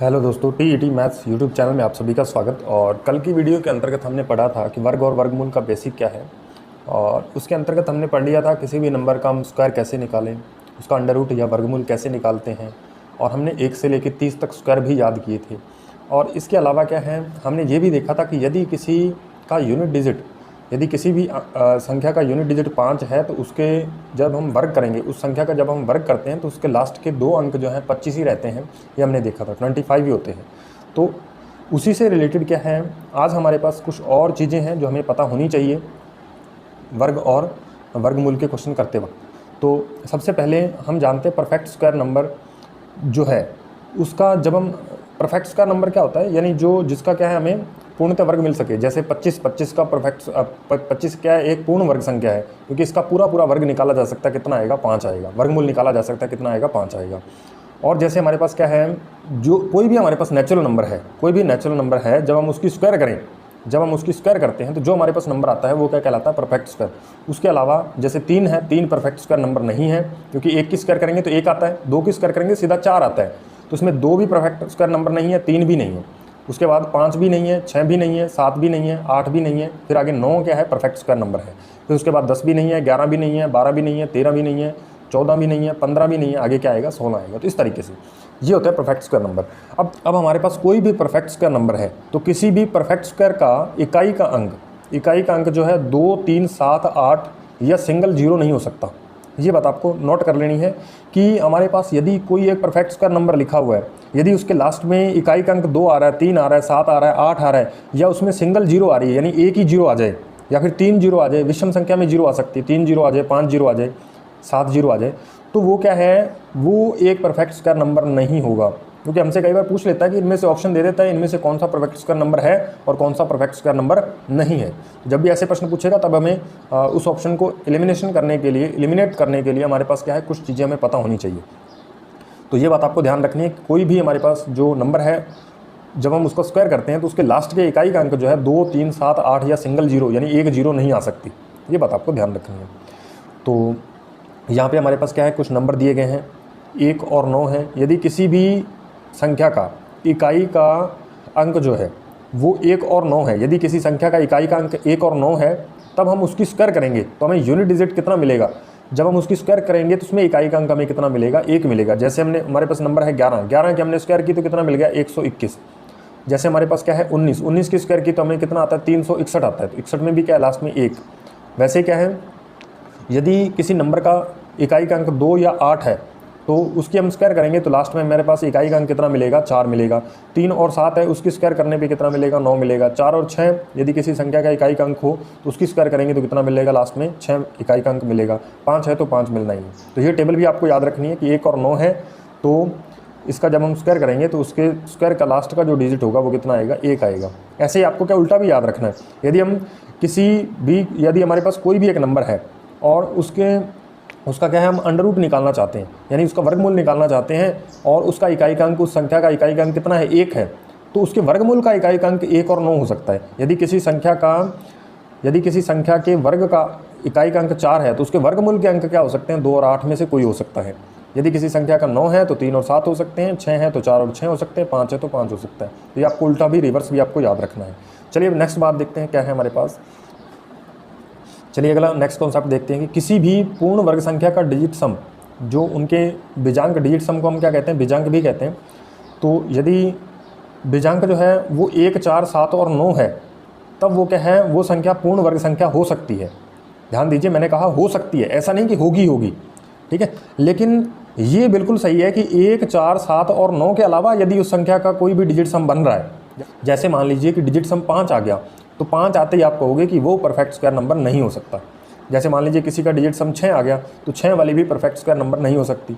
Hello दोस्तों, TET maths YouTube channel में आप सभी का स्वागत। और कल की वीडियो के अंतर्गत हमने पढ़ा था कि वर्ग और वर्गमूल का बेसिक क्या है, और उसके अंतर्गत हमने पढ़ लिया था किसी भी नंबर का हम स्क्वायर कैसे निकालें, उसका अंडर रूट या वर्गमूल कैसे निकालते हैं, और हमने 1 से लेकर 30 तक स्क्वायर भी याद किए थे। और इसके अलावा क्या है, हमने ये भी देखा था कि यदि किसी का यूनिट डिजिट, यदि किसी भी संख्या का यूनिट डिजिट 5 है तो उसके जब हम वर्ग करेंगे, उस संख्या का जब हम वर्ग करते हैं तो उसके लास्ट के 2 अंक जो हैं 25 ही रहते हैं। ये हमने देखा था, 25 ही होते हैं। तो उसी से रिलेटेड क्या है, आज हमारे पास कुछ और चीज़ें हैं जो हमें पता होनी चाहिए वर्ग और वर्गमूल के क्वेश्चन करते वक्त। तो सबसे पहले हम जानते हैं परफेक्ट स्क्वायर नंबर जो है उसका, जब हम परफेक्ट स्क्वायर नंबर क्या होता है, यानी जो जिसका क्या है हमें पूर्णतः वर्ग मिल सके। जैसे 25 का परफेक्ट 25 क्या है, एक पूर्ण वर्ग संख्या है, क्योंकि इसका पूरा वर्ग निकाला जा सकता है, कितना आएगा 5 आएगा। वर्गमूल निकाला जा सकता है, कितना आएगा 5 आएगा। और जैसे हमारे पास क्या है, जो कोई भी हमारे पास नेचुरल नंबर है, कोई भी नेचुरल नंबर है, जब हम उसकी स्क्वायर करें, जब हम उसकी स्क्वायर करते हैं तो जो हमारे पास नंबर आता है वो क्या कहलाता है, परफेक्ट स्क्वायर। उसके अलावा जैसे 3 है, 3 परफेक्ट स्क्वायर नंबर नहीं है, क्योंकि 1 की स्क्वायर करेंगे तो 1 आता है, 2 की स्क्वायर करेंगे सीधा 4 आता है। तो इसमें 2 भी परफेक्ट स्क्वायर नंबर नहीं है, 3 भी नहीं है। उसके बाद 5 भी नहीं है, 6 भी नहीं है, 7 भी नहीं है, 8 भी नहीं है। फिर आगे 9 क्या है, परफेक्ट स्क्वायर नंबर है। फिर उसके बाद 10 भी नहीं है, 11 भी नहीं है, 12 भी नहीं है, 13 भी नहीं है, 14 भी नहीं है, 15 भी नहीं है, आगे क्या आएगा 16 आएगा। तो इस तरीके से ये होता है परफेक्ट स्क्वायर नंबर। अब हमारे पास कोई भी परफेक्ट स्क्वायर नंबर है तो किसी भी परफेक्ट स्क्वायर का इकाई का अंक जो है 2, 3, 7, 8 या सिंगल 0 नहीं हो सकता। ये बात आपको नोट कर लेनी है कि हमारे पास यदि कोई एक परफेक्ट स्क्वायर नंबर लिखा हुआ है, यदि उसके लास्ट में इकाई का अंक 2 आ रहा है, 3 आ रहा है, 7 आ रहा है, 8 आ रहा है, या उसमें सिंगल 0 आ रही है, यानी एक ही 0 आ जाए, या फिर 3 0 आ जाए, विषम संख्या में 0 आ सकती है, 3 0 आ जाए, 5 0 आ जाए, 7 0 आ जाए, तो वो क्या है, वो एक परफेक्ट स्क्वायर नंबर नहीं होगा। क्योंकि हमसे कई बार पूछ लेता है कि इनमें से ऑप्शन दे देता है, इनमें से कौन सा परफेक्ट स्क्वायर नंबर है और कौन सा परफेक्ट स्क्वायर नंबर नहीं है। जब भी ऐसे प्रश्न पूछेगा तब हमें उस ऑप्शन को एलिमिनेट करने के लिए हमारे पास क्या है, कुछ चीज़ें हमें पता होनी चाहिए। तो ये बात आपको ध्यान रखनी है कि कोई भी हमारे पास जो नंबर है, जब हम उसको स्क्वायर करते हैं तो उसके लास्ट के इकाई का अंक जो है 2, 3, 7, 8 या सिंगल 0 यानी एक 0 नहीं आ सकती। ये बात आपको ध्यान रखनी है। तो यहाँ पे हमारे पास क्या है, कुछ नंबर दिए गए हैं, 1 और 9 है। यदि किसी भी संख्या का इकाई का अंक जो है वो 1 और 9 है, यदि किसी संख्या का इकाई का अंक 1 और 9 है, तब हम उसकी स्क्वायर करेंगे तो हमें यूनिट डिजिट कितना मिलेगा। जब हम उसकी स्क्वायर करेंगे तो उसमें इकाई का अंक हमें कितना मिलेगा, 1 मिलेगा। जैसे हमारे पास नंबर है 11 की हमने स्क्वायर की तो कितना मिल गया, 121। जैसे हमारे पास क्या है 19 की स्क्वायर की तो हमें कितना आता है, 361 आता है। तो 61 में भी क्या है, लास्ट में 1। वैसे क्या है, यदि किसी नंबर का इकाई का अंक 2 या 8 है तो उसकी हम स्क्वायर करेंगे तो लास्ट में मेरे पास इकाई का अंक कितना मिलेगा, 4 मिलेगा। 3 और 7 है, उसकी स्क्वायर करने पे कितना मिलेगा, 9 मिलेगा। 4 और 6 यदि किसी संख्या का इकाई का अंक हो तो उसकी स्क्वायर करेंगे तो कितना मिलेगा, लास्ट में 6 इकाई का अंक मिलेगा। 5 है तो 5 मिलना ही है। तो ये टेबल भी आपको याद रखनी है कि 1 और 9 है तो इसका जब हम स्क्वायर करेंगे तो उसके स्क्वायर का लास्ट का जो डिजिट होगा वो कितना आएगा, 1 आएगा। ऐसे ही आपको क्या उल्टा भी याद रखना है। यदि हमारे पास कोई भी एक नंबर है और उसका क्या है, हम अंडर रूट निकालना चाहते हैं, यानी उसका वर्गमूल निकालना चाहते हैं, और उसका इकाई का अंक, उस संख्या का इकाई का अंक कितना है, 1 है, तो उसके वर्गमूल का इकाई का अंक 1 और 9 हो सकता है। यदि किसी संख्या के वर्ग का इकाई का अंक 4 है तो उसके वर्गमूल के अंक क्या हो सकते हैं, 2 और 8 में से कोई हो सकता है। यदि किसी संख्या का 9 है तो 3 और 7 हो सकते हैं, 6 है तो 4 और 6 हो सकते हैं, 5 है तो 5 हो सकता है। तो ये आपको उल्टा भी, रिवर्स भी आपको याद रखना है। चलिए अब नेक्स्ट बात देखते हैं क्या है हमारे पास। चलिए अगला नेक्स्ट कॉन्सेप्ट देखते हैं कि किसी भी पूर्ण वर्ग संख्या का डिजिट सम, जो उनके बिजांक डिजिट सम को हम क्या कहते हैं, बिजांक भी कहते हैं। तो यदि बिजांक जो है वो 1, 4, 7 और 9 है, तब वो क्या है, वो संख्या पूर्ण वर्ग संख्या हो सकती है। ध्यान दीजिए, मैंने कहा हो सकती है, ऐसा नहीं कि होगी, ठीक है। लेकिन ये बिल्कुल सही है कि 1, 4, 7 और 9 के अलावा यदि उस संख्या का कोई भी डिजिट सम बन रहा है, जैसे मान लीजिए कि डिजिट सम 5 आ गया, तो 5 आते ही आप कहोगे कि वो परफेक्ट स्क्वायर नंबर नहीं हो सकता। जैसे मान लीजिए किसी का डिजिट सम 6 आ गया तो 6 वाली भी परफेक्ट स्क्वायर नंबर नहीं हो सकती,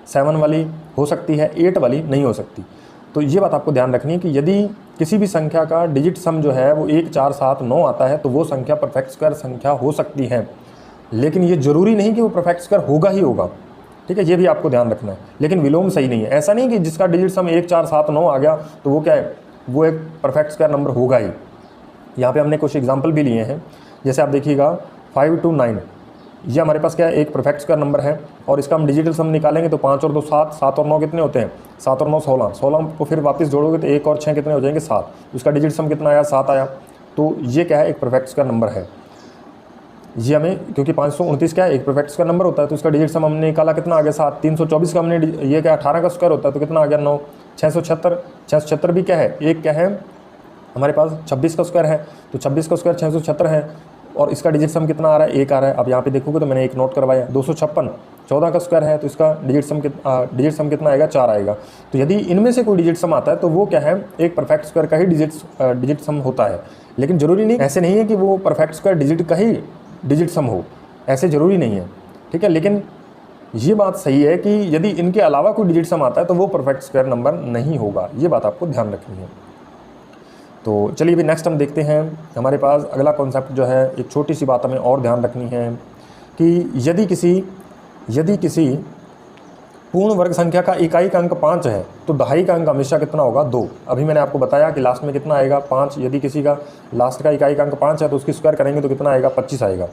7 वाली हो सकती है, 8 वाली नहीं हो सकती। तो ये बात आपको ध्यान रखनी है कि यदि किसी भी संख्या का डिजिट सम जो है वो 1, 4, 7, 9 आता है तो वो संख्या परफेक्ट स्क्वायर संख्या हो सकती है। लेकिन ये जरूरी नहीं कि वो परफेक्ट स्क्वायर होगा ही होगा, ठीक है, ये भी आपको ध्यान रखना है। लेकिन विलोम सही नहीं है, ऐसा नहीं कि जिसका डिजिट सम 1, 4, 7, 9 आ गया तो वो क्या है, वो एक परफेक्ट स्क्वायर नंबर होगा ही। यहाँ पे हमने कुछ एग्जाम्पल भी लिए हैं। जैसे आप देखिएगा 5 to 9, ये हमारे पास क्या है, एक परफेक्ट स्क्वायर नंबर है और इसका हम डिजिटल सम निकालेंगे तो 5 और 2 7, 7 और 9 कितने होते हैं, 7 और 9 16, 16 को फिर वापस जोड़ोगे तो 1 और 6 कितने हो जाएंगे, 7। उसका डिजिट सम कितना आया, 7 आया। तो ये क्या है, एक परफेक्ट स्क्वायर नंबर है। ये हमें, क्योंकि 529 क्या है, एक परफेक्ट स्क्वायर नंबर होता है, तो उसका डिजिट सम हमने निकाला कितना आ गया, 7। 324 का हमने, ये क्या 18 का स्क्वायर होता है तो कितना आ गया, 9। 676 भी क्या है, एक क्या है हमारे पास 26 का स्क्वायर है, तो 26 का स्क्वायर 676 है और इसका डिजिट सम कितना आ रहा है, 1 आ रहा है। अब यहाँ पे देखोगे तो मैंने एक नोट करवाया, 256 14 का स्क्वायर है तो इसका डिजिट सम कितना आएगा, 4 आएगा। तो यदि इनमें से कोई डिजिट सम आता है तो वो क्या है, एक परफेक्ट स्क्वायर का ही डिजिट सम होता है। लेकिन ज़रूरी नहीं, ऐसे नहीं है कि वो परफेक्ट स्क्वायर डिजिट का ही डिजिट सम हो, ऐसे ज़रूरी नहीं है, ठीक है। लेकिन ये बात सही है कि यदि इनके अलावा कोई डिजिट सम आता है तो वो परफेक्ट स्क्वायर नंबर नहीं होगा, ये बात आपको ध्यान रखनी है। तो चलिए अभी नेक्स्ट हम देखते हैं, हमारे पास अगला कॉन्सेप्ट जो है, एक छोटी सी बात हमें और ध्यान रखनी है कि यदि किसी पूर्ण वर्ग संख्या का इकाई का अंक 5 है तो दहाई का अंक हमेशा कितना होगा, 2। अभी मैंने आपको बताया कि लास्ट में कितना आएगा, 5। यदि किसी का लास्ट का इकाई का अंक 5 है तो उसकी स्क्वायर करेंगे तो कितना आएगा, 25 आएगा।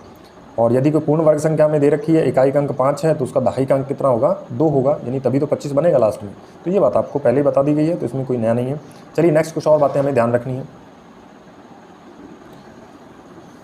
और यदि कोई पूर्ण वर्ग संख्या में दे रखी है, इकाई का अंक 5 है तो उसका दहाई का अंक कितना होगा, 2 होगा, यानी तभी तो 25 बनेगा लास्ट में। तो ये बात आपको पहले ही बता दी गई है, तो इसमें कोई नया नहीं है। चलिए नेक्स्ट कुछ और बातें हमें ध्यान रखनी है।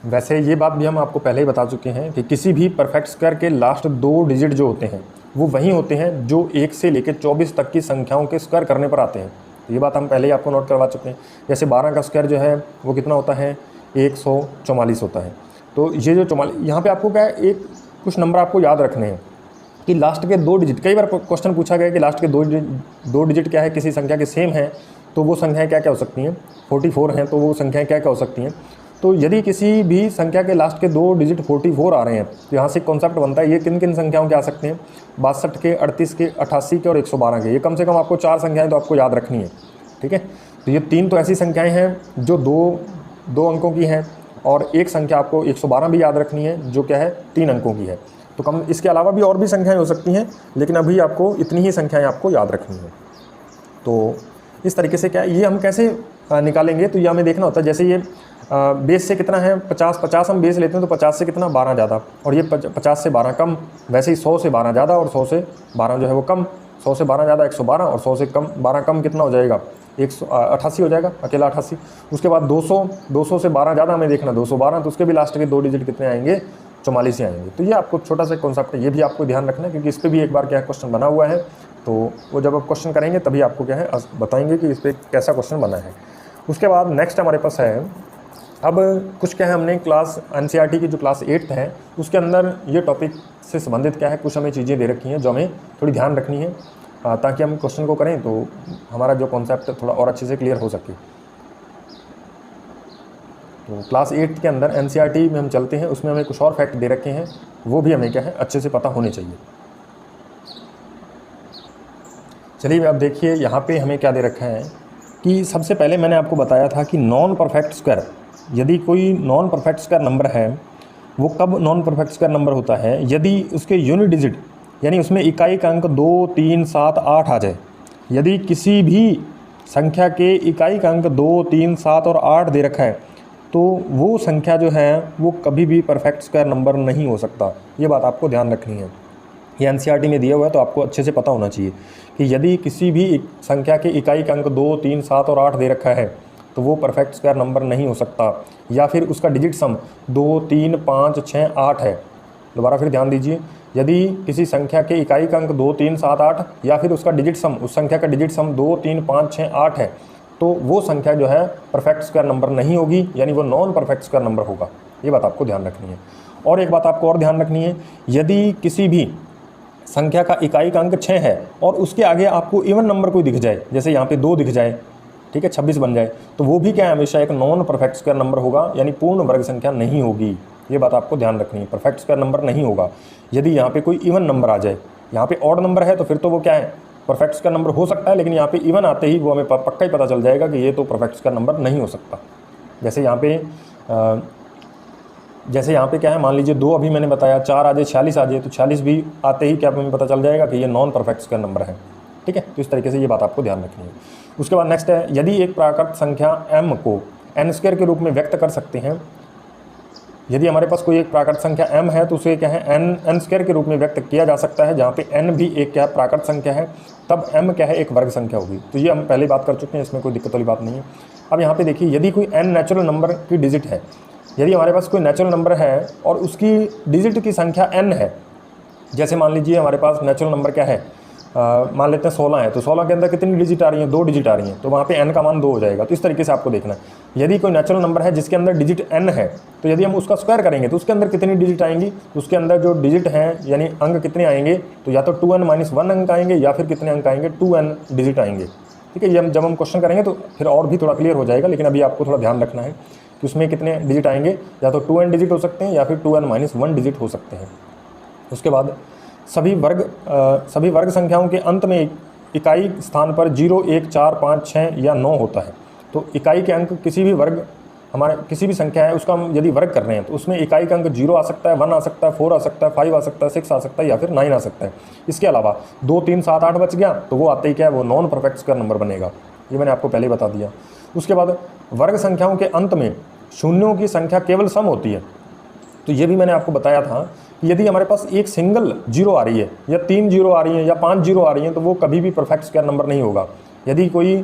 वैसे ये बात भी हम आपको पहले ही बता चुके हैं कि किसी भी परफेक्ट स्क्वायर के लास्ट 2 डिजिट जो होते हैं वो वही होते हैं जो 1 से लेकर 24 तक की संख्याओं के स्क्वायर करने पर आते हैं। तो ये बात हम पहले ही आपको नोट करवा चुके हैं। जैसे 12 का स्क्वायर जो है वो कितना होता है, 144 होता है। तो ये जो 44, यहाँ पे आपको क्या है, एक कुछ नंबर आपको याद रखने हैं कि लास्ट के 2 डिजिट, कई बार क्वेश्चन पूछा गया कि लास्ट के 2 डिजिट क्या है, किसी संख्या के सेम है तो वो संख्याएँ क्या क्या हो सकती हैं, 44 हैं तो वो संख्याएँ क्या क्या हो सकती हैं। तो यदि किसी भी संख्या के लास्ट के 2 डिजिट 44 आ रहे हैं तो यहाँ से कॉन्सेप्ट बनता है, ये किन किन संख्याओं के आ सकते हैं, 62 के, 38 के, 88 के और 112 के। ये कम से कम आपको 4 संख्याएं तो आपको याद रखनी है, ठीक है। तो ये 3 तो ऐसी संख्याएं हैं जो दो अंकों की हैं और एक संख्या आपको 112 भी याद रखनी है जो क्या है, 3 अंकों की है। तो कम, इसके अलावा भी और भी संख्याएँ हो सकती हैं, लेकिन अभी आपको इतनी ही संख्याएँ आपको याद रखनी है। तो इस तरीके से क्या ये हम कैसे निकालेंगे, तो ये हमें देखना होता है। जैसे ये बेस से कितना है, 50 हम बेस लेते हैं तो 50 से कितना, 12 ज़्यादा, और ये 50 से 12 कम। वैसे ही 100 से 12 ज़्यादा और 100 से 12 जो है वो कम। 100 से 12 ज़्यादा 112 और 100 से कम 12 कम कितना हो जाएगा, 188 हो जाएगा, अकेला 88। उसके बाद 200 से 12 ज़्यादा हमें देखना, 212, तो उसके भी लास्ट के 2 डिजिट कितने आएंगे, 44 ही आएंगे। तो ये आपको छोटा सा कॉन्सेप्ट है, ये भी आपको ध्यान रखना है क्योंकि इस पर भी एक बार क्या क्वेश्चन बना हुआ है। तो वो जब आप क्वेश्चन करेंगे तभी आपको क्या है बताएंगे कि इस पर कैसा क्वेश्चन बना है। उसके बाद नेक्स्ट हमारे पास है, अब कुछ क्या है, हमने क्लास NCERT की जो क्लास 8th है उसके अंदर ये टॉपिक से संबंधित क्या है, कुछ हमें चीज़ें दे रखी हैं जो हमें थोड़ी ध्यान रखनी है ताकि हम क्वेश्चन को करें तो हमारा जो कॉन्सेप्ट थोड़ा और अच्छे से क्लियर हो सके। तो क्लास 8th के अंदर NCERT में हम चलते हैं, उसमें हमें कुछ और फैक्ट दे रखे हैं, वो भी हमें क्या है अच्छे से पता होने चाहिए। चलिए अब देखिए यहाँ पे हमें क्या दे रखा है कि सबसे पहले मैंने आपको बताया था कि नॉन परफेक्ट स्क्वायर, यदि कोई नॉन परफेक्ट स्क्वायर नंबर है वो कब नॉन परफेक्ट स्क्वायर नंबर होता है, यदि उसके यूनिट डिजिट यानी उसमें इकाई का अंक 2, 3, 7, 8 आ जाए। यदि किसी भी संख्या के इकाई का अंक 2, 3, 7 और 8 दे रखा है तो वो संख्या जो है वो कभी भी परफेक्ट स्क्वायर नंबर नहीं हो सकता। ये बात आपको ध्यान रखनी है, ये NCERT में दिया हुआ है तो आपको अच्छे से पता होना चाहिए कि यदि किसी भी संख्या के इकाई का अंक 2, 3, 7 और 8 दे रखा है तो वो परफेक्ट स्क्वायर नंबर नहीं हो सकता, या फिर उसका डिजिट सम 2, 3, 5, 6, 8 है। दोबारा फिर ध्यान दीजिए, यदि किसी संख्या के इकाई का अंक 2, 3, 7, 8 या फिर उसका डिजिट सम, उस संख्या का डिजिट सम 2, 3, 5, 6, 8 है तो वो संख्या जो है परफेक्ट स्क्वायर नंबर नहीं होगी, यानी वो नॉन परफेक्ट स्क्वायर नंबर होगा। ये बात आपको ध्यान रखनी है। और एक बात आपको और ध्यान रखनी है, यदि किसी भी संख्या का इकाई का अंक 6 है और उसके आगे आपको इवन नंबर कोई दिख जाए, जैसे यहाँ पे 2 दिख जाए, ठीक है, 26 बन जाए, तो वो भी क्या है हमेशा एक नॉन परफेक्ट स्क्वायर नंबर होगा, यानी पूर्ण वर्ग संख्या नहीं होगी। ये बात आपको ध्यान रखनी है, परफेक्ट स्क्वायर नंबर नहीं होगा। यदि यहाँ पे कोई इवन नंबर आ जाए, यहाँ पे ऑड नंबर है तो फिर तो वो क्या है परफेक्ट स्क्वायर नंबर हो सकता है, लेकिन यहाँ पे इवन आते ही वो हमें पक्का ही पता चल जाएगा कि ये तो परफेक्ट स्क्वायर नंबर नहीं हो सकता। जैसे यहाँ पे क्या है, मान लीजिए 2 अभी मैंने बताया, 4 आ जाए, 46 आ जाए, तो 46 भी आते ही क्या हमें पता चल जाएगा कि ये नॉन परफेक्ट स्क्वायर नंबर है, ठीक है। तो इस तरीके से ये बात आपको ध्यान रखनी है। उसके बाद नेक्स्ट है, यदि एक प्राकृत संख्या m को n² के रूप में व्यक्त कर सकते हैं यदि हमारे पास कोई एक प्राकृत संख्या m है तो उसे क्या है n स्क्वायर के रूप में व्यक्त किया जा सकता है, जहाँ पे n भी एक क्या है प्राकृत संख्या है, तब m क्या है एक वर्ग संख्या होगी। तो ये हम पहले बात कर चुके हैं, इसमें कोई दिक्कत वाली बात नहीं है। अब यहाँ पे देखिए, यदि कोई n नेचुरल नंबर की डिजिट है, यदि हमारे पास कोई नेचुरल नंबर है और उसकी डिजिट की संख्या n है, जैसे मान लीजिए हमारे पास नेचुरल नंबर क्या है, मान लेते हैं 16 है, तो 16 के अंदर कितनी डिजिट आ रही है, 2 डिजिट आ रही हैं, तो वहाँ पे n का मान 2 हो जाएगा। तो इस तरीके से आपको देखना है। यदि कोई नेचुरल नंबर है जिसके अंदर डिजिट n है, तो यदि हम उसका स्क्वायर करेंगे तो उसके अंदर कितनी डिजिट आएंगी, तो उसके अंदर जो डिजिट हैं यानी अंक कितने आएंगे, तो या तो 2n - 1 अंक आएंगे या फिर कितने अंक आएंगे, 2n डिजिट आएंगे। ठीक है, ये जब हम क्वेश्चन करेंगे तो फिर और भी थोड़ा क्लियर हो जाएगा, लेकिन अभी आपको थोड़ा ध्यान रखना है कि उसमें कितने डिजिट आएंगे, या तो 2n डिजिट हो सकते हैं या फिर 2n - 1 डिजिट हो सकते हैं। उसके बाद सभी वर्ग संख्याओं के अंत में इकाई स्थान पर 0, 1, 4, 5, 6 या 9 होता है। तो इकाई के अंक किसी भी वर्ग, हमारे किसी भी संख्या है उसका हम यदि वर्ग कर रहे हैं तो उसमें इकाई का अंक 0 आ सकता है, 1 आ सकता है, 4 आ सकता है, 5 आ सकता है, 6 आ सकता है या फिर 9 आ सकता है। इसके अलावा 2, 3, 7, 8 बच गया तो वो आते ही क्या है, वो नॉन परफेक्ट स्क्वायर नंबर बनेगा। ये मैंने आपको पहले बता दिया। उसके बाद वर्ग संख्याओं के अंत में शून्यों की संख्या केवल सम होती है। तो ये भी मैंने आपको बताया था कि यदि हमारे पास एक सिंगल 0 आ रही है या 3 0 आ रही है या 5 0 आ रही हैं तो वो कभी भी परफेक्ट स्क्वायर नंबर नहीं होगा। यदि कोई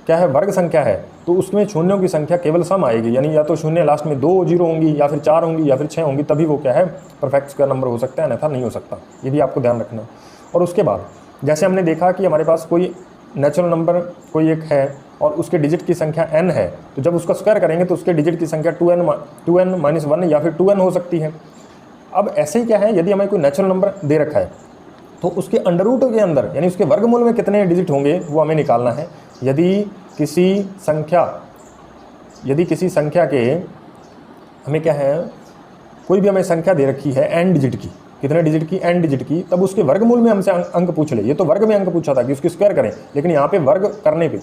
क्या है वर्ग संख्या है तो उसमें शून्यों की संख्या केवल सम आएगी, यानी या तो शून्य लास्ट में 2 0 होंगी या फिर 4 होंगी या फिर 6 होंगी, तभी वो क्या है परफेक्ट स्क्वायर नंबर हो सकता है, अन्यथा नहीं हो सकता। ये भी आपको ध्यान रखना। और उसके बाद जैसे हमने देखा कि हमारे पास कोई नेचुरल नंबर कोई एक है और उसके डिजिट की संख्या n है, तो जब उसका स्क्वायर करेंगे तो उसके डिजिट की संख्या 2n - 1 या फिर 2n हो सकती है। अब ऐसे ही क्या है, यदि हमें कोई नेचुरल नंबर दे रखा है तो उसके अंडर रूट के अंदर यानी उसके वर्गमूल में कितने डिजिट होंगे वो हमें निकालना है। यदि किसी संख्या के हमें क्या है, कोई भी हमें संख्या दे रखी है n डिजिट की, कितने डिजिट की, n डिजिट की, तब उसके वर्गमूल में हमसे अंक पूछ ले। ये तो वर्ग में अंक पूछा था कि उसकी स्क्वायर करें, लेकिन यहाँ पे वर्ग करने पे,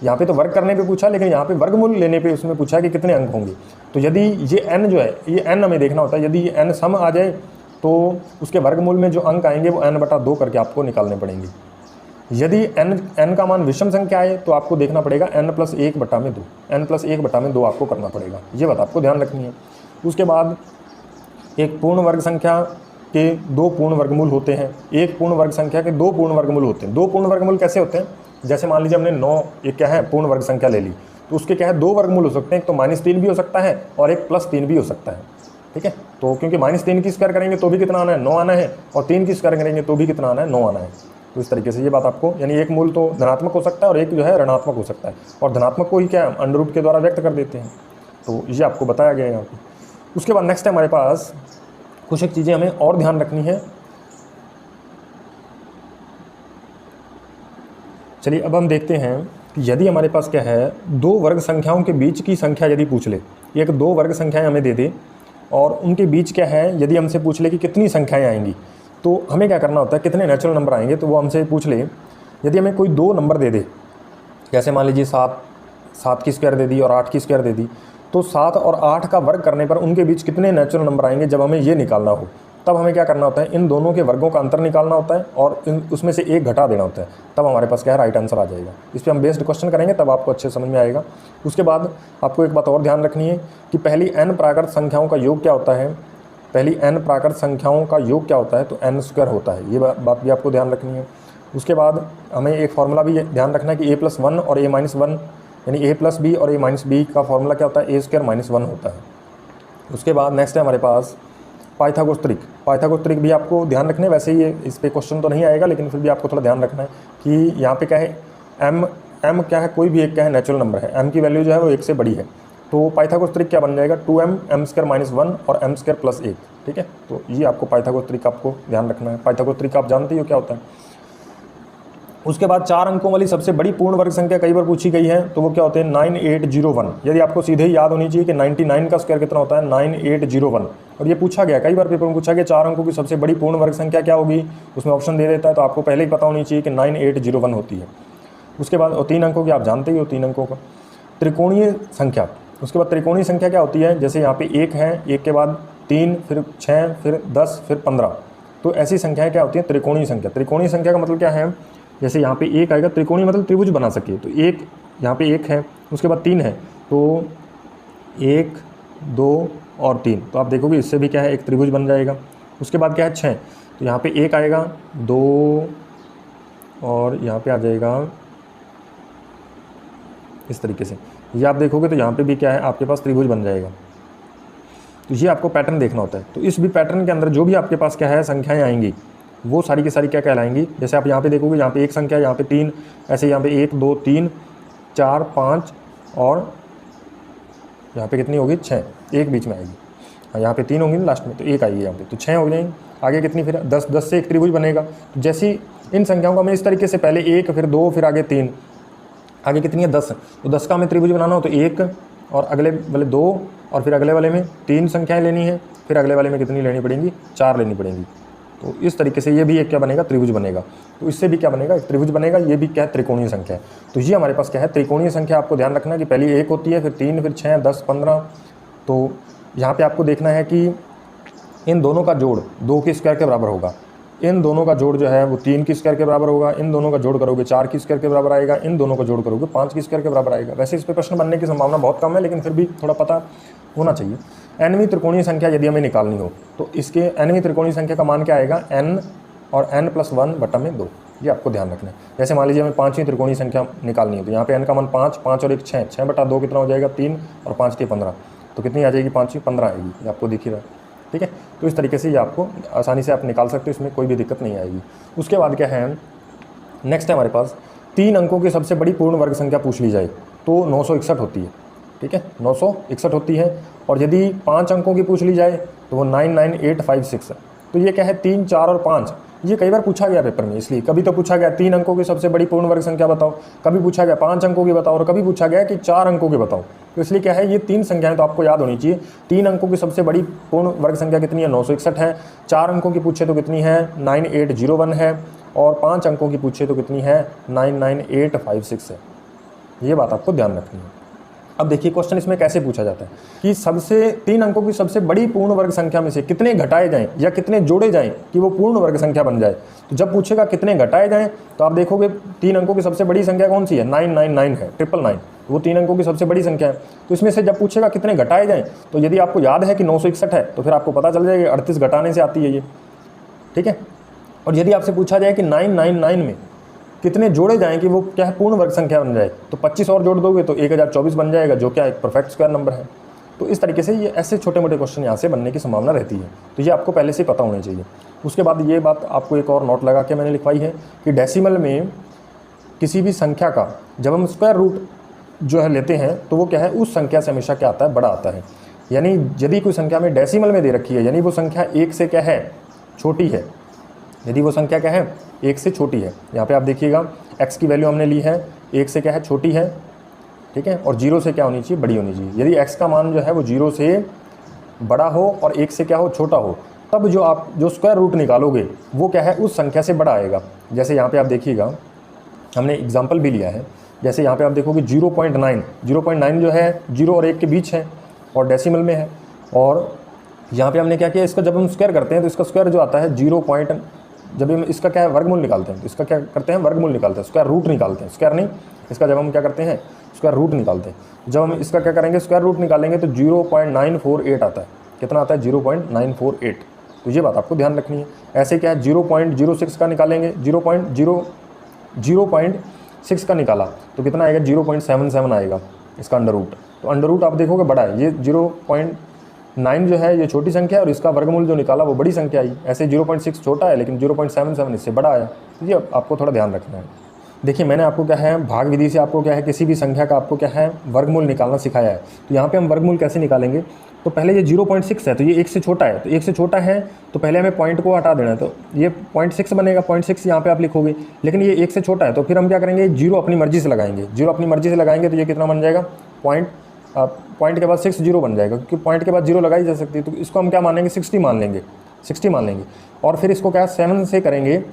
यहाँ पे तो वर्ग करने पे पूछा, लेकिन यहाँ पे वर्गमूल लेने पे उसमें पूछा कि कितने अंक होंगे। तो यदि ये n जो है, ये n हमें देखना होता है। यदि ये n सम आ जाए तो उसके वर्गमूल में जो अंक आएंगे वो n/2 करके आपको निकालने पड़ेंगे। यदि n का मान विषम संख्या है तो आपको देखना पड़ेगा n + 1/2, n + 1/2 आपको करना पड़ेगा। ये बात आपको ध्यान रखनी है। उसके बाद एक पूर्ण वर्ग संख्या के 2 पूर्ण वर्गमूल होते हैं, एक पूर्ण वर्ग संख्या के 2 पूर्ण वर्गमूल होते हैं। 2 पूर्ण वर्गमूल कैसे होते हैं, जैसे मान लीजिए हमने 9 एक क्या है पूर्ण वर्ग संख्या ले ली, तो उसके क्या है 2 वर्गमूल हो सकते हैं, एक तो -3 भी हो सकता है और एक +3 भी हो सकता है। ठीक है, तो क्योंकि -3 की स्क्वायर करेंगे तो भी कितना आना है, 9 आना है, और 3 की स्क्वायर करेंगे तो भी कितना आना है, 9 आना है। तो इस तरीके से ये बात आपको, यानी एक मूल तो धनात्मक हो सकता है और एक जो है ऋणात्मक हो सकता है, और धनात्मक को ही क्या है अंडर रूट के द्वारा व्यक्त कर देते हैं। तो ये आपको बताया गया है यहाँ पे। उसके बाद नेक्स्ट है हमारे पास कुछ एक चीज़ें हमें और ध्यान रखनी है। चलिए अब हम देखते हैं कि यदि हमारे पास क्या है 2 वर्ग संख्याओं के बीच की संख्या यदि पूछ ले, एक 2 वर्ग संख्याएं हमें दे दे और उनके बीच क्या है यदि हमसे पूछ ले कि कितनी संख्याएं आएंगी, तो हमें क्या करना होता है, कितने नेचुरल नंबर आएंगे, तो वो हमसे पूछ ले। यदि हमें कोई 2 नंबर दे दे, जैसे मान लीजिए 7 की स्क्वायर दे दी और 8 की स्क्वायर दे दी, तो 7 और 8 का वर्ग करने पर उनके बीच कितने नेचुरल नंबर आएंगे, जब हमें ये निकालना हो तब हमें क्या करना होता है, इन दोनों के वर्गों का अंतर निकालना होता है और उसमें से एक घटा देना होता है, तब हमारे पास क्या है राइट आंसर आ जाएगा। इस पर हम बेस्ड क्वेश्चन करेंगे तब आपको अच्छे समझ में आएगा। उसके बाद आपको एक बात और ध्यान रखनी है कि पहली n प्राकृत संख्याओं का योग क्या होता है, पहली n प्राकृत संख्याओं का योग क्या होता है, तो n² होता है। ये बात भी आपको ध्यान रखनी है। उसके बाद हमें एक फार्मूला भी ध्यान रखना है कि a+1 और a-1 यानी a+b और a-b का फार्मूला क्या होता है, a² - 1 होता है। उसके बाद नेक्स्ट है हमारे पास पाइथागोरस त्रिक। पाइथागोरस त्रिक भी आपको ध्यान रखना है, वैसे ही इस पे क्वेश्चन तो नहीं आएगा, लेकिन फिर भी आपको थोड़ा ध्यान रखना है कि यहाँ पे क्या है m क्या है, कोई भी एक क्या है नेचुरल नंबर है, m की वैल्यू जो है वो 1 से बड़ी है, तो पाइथागोरस त्रिक क्या बन जाएगा, 2m m² - 1 और m² + 1। ठीक है, तो ये आपको पाइथागोरस त्रिक आपको ध्यान रखना है। पाइथागोरस त्रिक आप जानते ही हो क्या होता है। उसके बाद 4 अंकों वाली सबसे बड़ी पूर्ण वर्ग संख्या कई बार पूछी गई है, तो वो क्या होते हैं 9801। यदि आपको सीधे ही याद होनी चाहिए कि 99 का स्क्वायर कितना होता है, 9801। और ये पूछा गया, कई बार पेपर में पूछा गया 4 अंकों की सबसे बड़ी पूर्ण वर्ग संख्या क्या होगी, उसमें ऑप्शन दे देता है, तो आपको पहले ही पता होनी चाहिए कि 9801 होती है। उसके बाद 3 अंकों की आप जानते ही हो, 3 अंकों का त्रिकोणीय संख्या। उसके बाद त्रिकोणीय संख्या क्या होती है, जैसे यहाँ पे 1 है, 1 के बाद 3, फिर 6, फिर 10, फिर 15, तो ऐसी संख्याएँ क्या होती हैं त्रिकोणीय संख्या। त्रिकोणीय संख्या का मतलब क्या है, जैसे यहाँ पे 1 आएगा, त्रिकोणीय मतलब त्रिभुज बना सके, तो 1 यहाँ पे 1 है, उसके बाद 3 है, तो 1 2 और 3, तो आप देखोगे इससे भी क्या है, एक त्रिभुज बन जाएगा। उसके बाद क्या है 6, तो यहाँ पे 1 आएगा, 2 और यहाँ पे आ जाएगा इस तरीके से। ये आप देखोगे तो यहाँ पे भी क्या है, आपके पास त्रिभुज बन जाएगा। तो ये आपको पैटर्न देखना होता है। तो इस भी पैटर्न के अंदर जो भी आपके पास क्या है संख्याएं आएंगी, वो सारी की सारी क्या कहलाएंगी। जैसे आप यहाँ पे देखोगे, यहाँ पे एक संख्या, यहाँ पे 3, ऐसे यहाँ पे 1 2 3 4 5 और यहाँ पे कितनी होगी 6, एक बीच में आएगी। यहाँ पे 3 होंगी ना लास्ट में, तो 1 आएगी यहाँ पे, तो 6 हो जाएंगे। आगे कितनी फिर 10, 10 से एक त्रिभुज बनेगा। तो जैसी इन संख्याओं का मैं इस तरीके से पहले 1 फिर 2 फिर आगे 3, आगे कितनी है 10, तो 10 का हमें त्रिभुज बनाना हो तो 1 और अगले वाले 2 और फिर अगले वाले में 3 संख्याएं लेनी है, फिर अगले वाले में कितनी लेनी पड़ेंगी 4 लेनी पड़ेंगी। तो इस तरीके से ये भी एक क्या बनेगा, त्रिभुज बनेगा। तो इससे भी क्या बनेगा, एक त्रिभुज बनेगा। ये भी क्या है, त्रिकोणीय संख्या है। तो ये हमारे पास क्या है, त्रिकोणीय संख्या। आपको ध्यान रखना कि पहले 1 होती है, फिर 3, फिर 6, 10, 15। तो यहाँ पे आपको देखना है कि इन दोनों का जोड़ 2 के स्क्वायर के बराबर होगा, इन दोनों का जोड़ जो है वो 3 की स्क्वायर के बराबर होगा, इन दोनों का जोड़ करोगे 4 की स्क्वायर के बराबर आएगा, इन दोनों का जोड़ करोगे 5 की स्क्वायर के बराबर आएगा। वैसे इस पे प्रश्न बनने की संभावना बहुत कम है, लेकिन फिर भी थोड़ा पता होना चाहिए। nवीं त्रिकोणीय संख्या यदि हमें निकालनी हो तो इसके nवीं त्रिकोणीय संख्या का मान क्या आएगा, n और n+1/2। ये आपको ध्यान रखना है। जैसे मान लीजिए हमें 5वीं त्रिकोणीय संख्या निकालनी है, तो यहाँ पे n का मान 5, 5 और 1 6, 6/2 कितना हो जाएगा 3 और 5 के 15, तो कितनी आ जाएगी 5वीं 15 आएगी। ये आपको दिख ही रहा है, ठीक है। तो इस तरीके से ये आपको आसानी से आप निकाल सकते हो, इसमें कोई भी दिक्कत नहीं आएगी। उसके बाद क्या है, नेक्स्ट है हमारे पास 3 अंकों की सबसे बड़ी पूर्ण वर्ग संख्या पूछ ली जाए तो 961 होती है, ठीक है, 961 होती है। और यदि 5 अंकों की पूछ ली जाए तो वो 99856 है। तो ये क्या है, 3, 4 और 5, ये कई बार पूछा गया पेपर में, इसलिए कभी तो पूछा गया 3 अंकों की सबसे बड़ी पूर्ण वर्ग संख्या बताओ, कभी पूछा गया 5 अंकों की बताओ, और कभी पूछा गया कि 4 अंकों की बताओ। तो इसलिए क्या है, ये 3 संख्याएं तो आपको याद होनी चाहिए। 3 अंकों की सबसे बड़ी पूर्ण वर्ग संख्या कितनी है, 961 है। 4 अंकों की पूछे तो कितनी है, 9801 है। और 5 अंकों की पूछे तो कितनी है, 99856 है। ये बात आपको ध्यान रखनी है। अब देखिए क्वेश्चन इसमें कैसे पूछा जाता है कि सबसे 3 अंकों की सबसे बड़ी पूर्ण वर्ग संख्या में से कितने घटाए जाएं या कितने जोड़े जाएं कि वो पूर्ण वर्ग संख्या बन जाए। तो जब पूछेगा कितने घटाए जाएं, तो आप देखोगे 3 अंकों की सबसे बड़ी संख्या कौन सी है, 999 है, 999, वो 3 अंकों की सबसे बड़ी संख्या है। तो इसमें से जब पूछेगा कितने घटाए जाएं, तो यदि आपको याद है कि 961 है, तो फिर आपको पता चल जाएगा 38 घटाने से आती है ये, ठीक है। और यदि आपसे पूछा जाए कि 999 में कितने जोड़े जाएं कि वो क्या है, पूर्ण वर्ग संख्या बन जाए, तो 25 और जोड़ दोगे तो 1024 बन जाएगा, जो क्या एक परफेक्ट स्क्वायर नंबर है। तो इस तरीके से ये ऐसे छोटे मोटे क्वेश्चन यहाँ से बनने की संभावना रहती है। तो ये आपको पहले से पता होनी चाहिए। उसके बाद ये बात आपको एक और नोट लगा के मैंने लिखवाई है कि डेसिमल में किसी भी संख्या का जब हम स्क्वायर रूट जो है लेते हैं, तो वो क्या है, उस संख्या से हमेशा क्या आता है, बड़ा आता है। यानी यदि कोई संख्या में डेसिमल में दे रखी है, यानी वो संख्या 1 से क्या है, छोटी है। यदि वो संख्या क्या है, 1 से छोटी है। यहाँ पे आप देखिएगा x की वैल्यू हमने ली है 1 से क्या है, छोटी है, ठीक है, और 0 से क्या होनी चाहिए, बड़ी होनी चाहिए। यदि x का मान जो है वो 0 से बड़ा हो और 1 से क्या हो, छोटा हो, तब जो आप जो स्क्वायर रूट निकालोगे वो क्या है, उस संख्या से बड़ा आएगा। जैसे यहाँ पे आप देखिएगा हमने एग्जाम्पल भी लिया है। जैसे यहाँ पे आप देखोगे 0.9 जो है 0 और 1 के बीच है और डेसिमल में है। और यहाँ पे हमने क्या किया, इसका जब हम स्क्वायर करते हैं तो इसका स्क्वायर जो आता है 0. जब हम इसका क्या है, वर्गमूल निकालते हैं, तो इसका क्या करते हैं, वर्गमूल निकालते हैं, स्क्वायर रूट निकालते हैं, स्क्वायर नहीं, इसका जब हम क्या करते हैं, स्क्वायर रूट निकालते हैं। जब हम इसका क्या करेंगे, स्क्वायर रूट निकालेंगे तो 0.948 आता है। कितना आता है, 0.948। तो ये बात आपको ध्यान रखनी है। ऐसे क्या है, 0.06 का निकालेंगे, 0.6 का निकाला तो कितना आएगा, 0.77 आएगा इसका अंडर रूट। तो अंडर रूट आप देखोगे बड़ा है, ये 0.9 जो है ये छोटी संख्या है और इसका वर्गमूल जो निकाला वो बड़ी संख्या आई। ऐसे 0.6 छोटा है लेकिन 0.77 इससे बड़ा आया। तो ये आपको थोड़ा ध्यान रखना है। देखिए मैंने आपको क्या है, भाग विधि से आपको क्या है, किसी भी संख्या का आपको क्या है, वर्गमूल निकालना सिखाया है। तो यहाँ पे हम वर्गमूल कैसे निकालेंगे, तो पहले ये 0.6 है तो ये 1 से छोटा है, तो 1 से छोटा है तो पहले हमें पॉइंट को हटा देना है, तो ये 0.6 बनेगा, 0.6 यहाँ पे आप लिखोगे। लेकिन ये 1 से छोटा है तो फिर हम क्या करेंगे, 0 अपनी मर्जी से लगाएंगे। 0 अपनी मर्जी से लगाएंगे तो ये कितना बन जाएगा, पॉइंट के बाद 6 0 बन जाएगा, क्योंकि पॉइंट के बाद 0 लगाई जा सकती है। तो इसको हम क्या मानेंगे, 60 मान लेंगे, 60 मान लेंगे। और फिर इसको क्या 7 से करेंगे।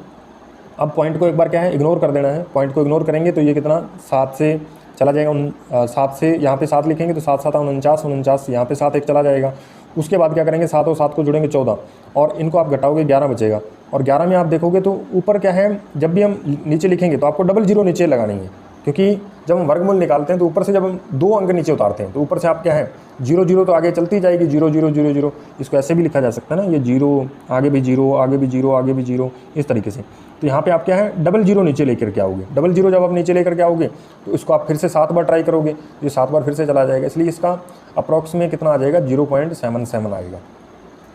अब पॉइंट को एक बार क्या है, इग्नोर कर देना है। पॉइंट को इग्नोर करेंगे तो ये कितना 7 से चला जाएगा, 7 से यहाँ पे 7 लिखेंगे तो 7 7 49, यहाँ पे 7 1 चला जाएगा। उसके बाद क्या करेंगे, 7 और 7 को जुड़ेंगे 14 और इनको आप घटाओगे 11 बचेगा। और 11 में आप देखोगे तो ऊपर क्या है, जब भी हम नीचे लिखेंगे तो आपको डबल 0 नीचे लगानी है, क्योंकि जब हम वर्गमूल निकालते हैं तो ऊपर से जब हम 2 अंक नीचे उतारते हैं तो ऊपर से आप क्या है 0 0 तो आगे चलती जाएगी 0 0 0 0, इसको ऐसे भी लिखा जा सकता है ना, ये 0 आगे भी 0 आगे भी 0 आगे भी 0 इस तरीके से। तो यहाँ पे आप क्या है डबल 0 नीचे लेकर के आओगे, डबल 0 जब आप नीचे लेकर के आओगे तो इसको आप फिर से 7 बार ट्राई करोगे, ये 7 बार फिर से चला जाएगा, इसलिए इसका अप्रॉक्स में कितना आ जाएगा 0.77 आएगा।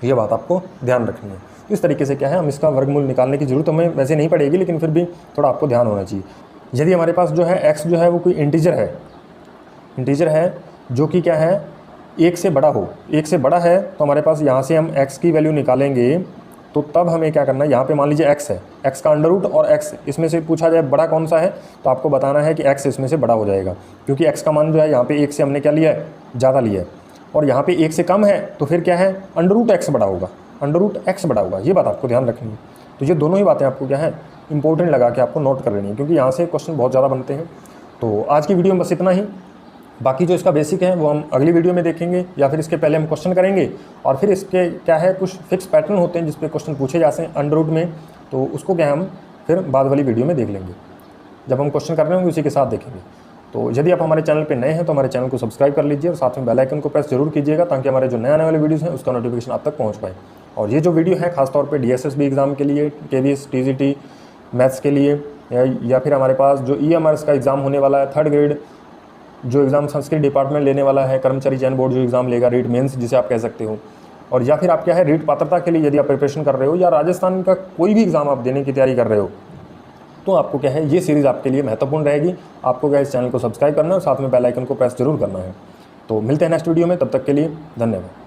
ये बात आपको ध्यान रखनी है। तो इस तरीके से क्या है हम इसका वर्गमूल निकालने की जरूरत हमें वैसे नहीं पड़ेगी, लेकिन फिर भी थोड़ा आपको ध्यान होना चाहिए। यदि हमारे पास जो है x जो है वो कोई इंटीजर है जो कि क्या है 1 से बड़ा हो, 1 से बड़ा है तो हमारे पास यहाँ से हम x की वैल्यू निकालेंगे तो तब हमें क्या करना है, यहाँ पे मान लीजिए x है, x का अंडर रूट और x इसमें से पूछा जाए बड़ा कौन सा है तो आपको बताना है कि x इसमें से बड़ा हो जाएगा, क्योंकि x का मान जो है यहाँ पे 1 से हमने क्या लिया है ज़्यादा लिया है, और यहाँ पे 1 से कम है तो फिर क्या है अंडर रूट x बड़ा होगा, अंडर रूट x बड़ा होगा। ये बात आपको ध्यान रखनी है। तो ये दोनों ही बातें आपको क्या है इंपॉर्टेंट लगा के आपको नोट कर लेनी है, क्योंकि यहाँ से क्वेश्चन बहुत ज़्यादा बनते हैं। तो आज की वीडियो में बस इतना ही, बाकी जो इसका बेसिक है वो हम अगली वीडियो में देखेंगे, या फिर इसके पहले हम क्वेश्चन करेंगे और फिर इसके क्या है कुछ फिक्स पैटर्न होते हैं जिस पे क्वेश्चन पूछे जाते हैं अंडर रूट में, तो उसको क्या हम फिर बाद वाली वीडियो में देख लेंगे, जब हम क्वेश्चन कर रहे होंगे उसी के साथ देखेंगे। तो यदि आप हमारे चैनल पे नए हैं तो हमारे चैनल को सब्सक्राइब कर लीजिए और साथ में बेल आइकन को प्रेस जरूर कीजिएगा, ताकि हमारे जो नए आने वाले वीडियोज़ हैं उसका नोटिफिकेशन आप तक पहुँच पाए। और ये जो वीडियो है खासतौर पर DSSB एग्ज़ाम के लिए, KVS TGT मैथ्स के लिए, या फिर हमारे पास जो EMRS का एग्ज़ाम होने वाला है 3rd ग्रेड, जो एग्ज़ाम संस्कृत डिपार्टमेंट लेने वाला है, कर्मचारी चयन बोर्ड जो एग्ज़ाम लेगा, रीट मेंस जिसे आप कह सकते हो, और या फिर आप क्या है रीट पात्रता के लिए यदि आप प्रिपरेशन कर रहे हो, या राजस्थान का कोई भी एग्ज़ाम आप देने की तैयारी कर रहे हो, तो आपको क्या है ये सीरीज़ आपके लिए महत्वपूर्ण रहेगी। आपको क्या इस चैनल को सब्सक्राइब करना है और साथ में बेल आइकन को प्रेस जरूर करना है। तो मिलते हैं नेक्स्ट वीडियो में, तब तक के लिए धन्यवाद।